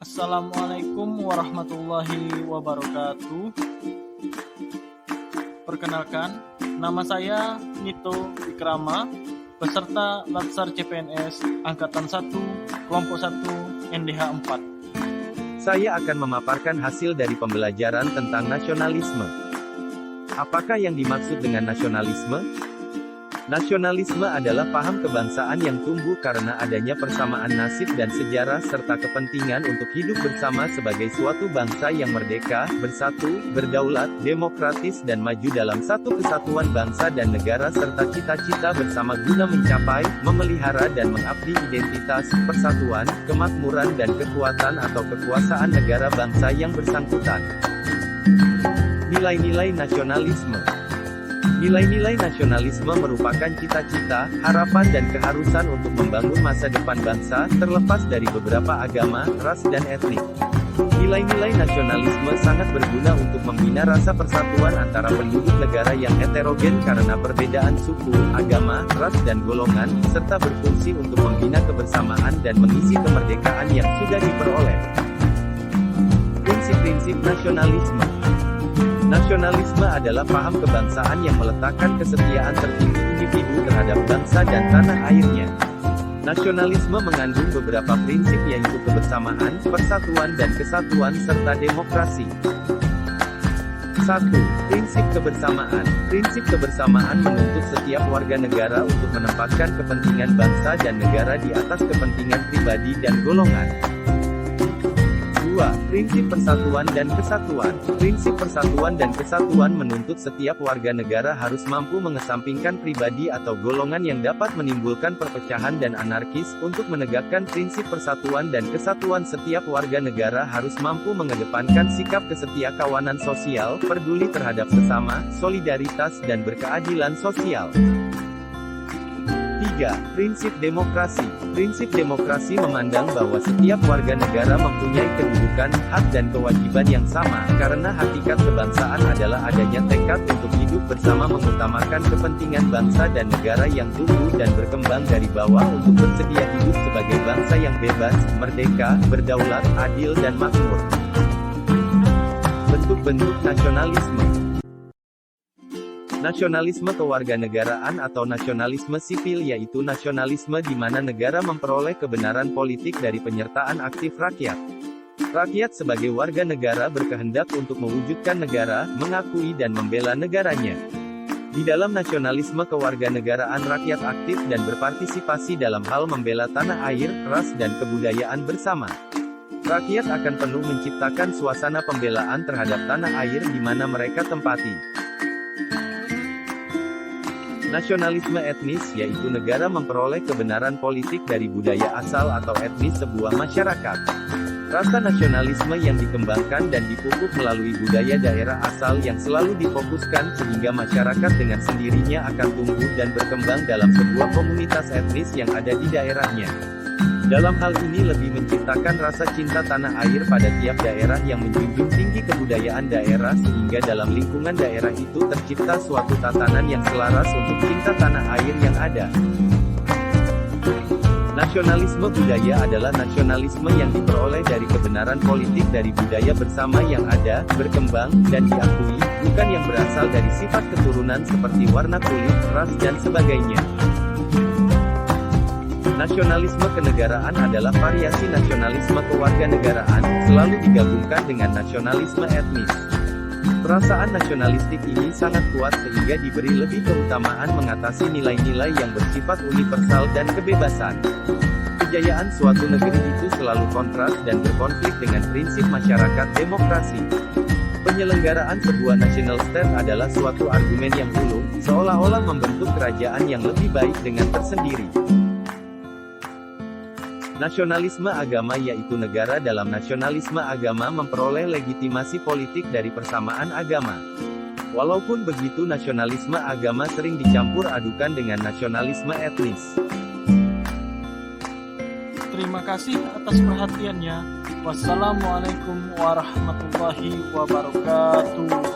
Assalamualaikum warahmatullahi wabarakatuh. Perkenalkan, nama saya Nito Wikrama, peserta Latsar CPNS Angkatan 1, Kelompok 1, NDH 4. Saya akan memaparkan hasil dari pembelajaran tentang nasionalisme. Apakah yang dimaksud dengan nasionalisme? Nasionalisme adalah paham kebangsaan yang tumbuh karena adanya persamaan nasib dan sejarah serta kepentingan untuk hidup bersama sebagai suatu bangsa yang merdeka, bersatu, berdaulat, demokratis dan maju dalam satu kesatuan bangsa dan negara serta cita-cita bersama guna mencapai, memelihara dan mengabdi identitas, persatuan, kemakmuran dan kekuatan atau kekuasaan negara bangsa yang bersangkutan. Nilai-nilai nasionalisme. Nilai-nilai nasionalisme merupakan cita-cita, harapan dan keharusan untuk membangun masa depan bangsa, terlepas dari beberapa agama, ras dan etnik. Nilai-nilai nasionalisme sangat berguna untuk membina rasa persatuan antara penduduk negara yang heterogen karena perbedaan suku, agama, ras dan golongan, serta berfungsi untuk membina kebersamaan dan mengisi kemerdekaan yang sudah diperoleh. Prinsip-prinsip nasionalisme. Nasionalisme adalah paham kebangsaan yang meletakkan kesetiaan tertinggi individu terhadap bangsa dan tanah airnya. Nasionalisme mengandung beberapa prinsip yaitu kebersamaan, persatuan dan kesatuan serta demokrasi. 1. Prinsip kebersamaan. Prinsip kebersamaan menuntut setiap warga negara untuk menempatkan kepentingan bangsa dan negara di atas kepentingan pribadi dan golongan. 2. Prinsip persatuan dan kesatuan. Prinsip persatuan dan kesatuan menuntut setiap warga negara harus mampu mengesampingkan pribadi atau golongan yang dapat menimbulkan perpecahan dan anarkis. Untuk menegakkan prinsip persatuan dan kesatuan, setiap warga negara harus mampu mengedepankan sikap kesetiakawanan sosial, peduli terhadap sesama, solidaritas dan berkeadilan sosial. 3. Prinsip demokrasi. Prinsip demokrasi memandang bahwa setiap warga negara mempunyai kedudukan, hak dan kewajiban yang sama, karena hakikat kebangsaan adalah adanya tekad untuk hidup bersama mengutamakan kepentingan bangsa dan negara yang tumbuh dan berkembang dari bawah untuk bersedia hidup sebagai bangsa yang bebas, merdeka, berdaulat, adil dan makmur. Bentuk-bentuk nasionalisme. Nasionalisme kewarganegaraan atau nasionalisme sipil yaitu nasionalisme di mana negara memperoleh kebenaran politik dari penyertaan aktif rakyat. Rakyat sebagai warga negara berkehendak untuk mewujudkan negara, mengakui dan membela negaranya. Di dalam nasionalisme kewarganegaraan, rakyat aktif dan berpartisipasi dalam hal membela tanah air, ras dan kebudayaan bersama. Rakyat akan penuh menciptakan suasana pembelaan terhadap tanah air di mana mereka tempati. Nasionalisme etnis, yaitu negara memperoleh kebenaran politik dari budaya asal atau etnis sebuah masyarakat. Rasa nasionalisme yang dikembangkan dan dipupuk melalui budaya daerah asal yang selalu difokuskan sehingga masyarakat dengan sendirinya akan tumbuh dan berkembang dalam sebuah komunitas etnis yang ada di daerahnya. Dalam hal ini lebih menciptakan rasa cinta tanah air pada tiap daerah yang menjunjung tinggi kebudayaan daerah sehingga dalam lingkungan daerah itu tercipta suatu tatanan yang selaras untuk cinta tanah air yang ada. Nasionalisme budaya adalah nasionalisme yang diperoleh dari kebenaran politik dari budaya bersama yang ada, berkembang, dan diakui, bukan yang berasal dari sifat keturunan seperti warna kulit, ras dan sebagainya. Nasionalisme kenegaraan adalah variasi nasionalisme kewarganegaraan, selalu digabungkan dengan nasionalisme etnis. Perasaan nasionalistik ini sangat kuat sehingga diberi lebih keutamaan mengatasi nilai-nilai yang bersifat universal dan kebebasan. Kejayaan suatu negeri itu selalu kontras dan berkonflik dengan prinsip masyarakat demokrasi. Penyelenggaraan sebuah national state adalah suatu argumen yang ulung, seolah-olah membentuk kerajaan yang lebih baik dengan tersendiri. Nasionalisme agama yaitu negara dalam nasionalisme agama memperoleh legitimasi politik dari persamaan agama. Walaupun begitu, nasionalisme agama sering dicampur adukan dengan nasionalisme etnis. Terima kasih atas perhatiannya. Wassalamualaikum warahmatullahi wabarakatuh.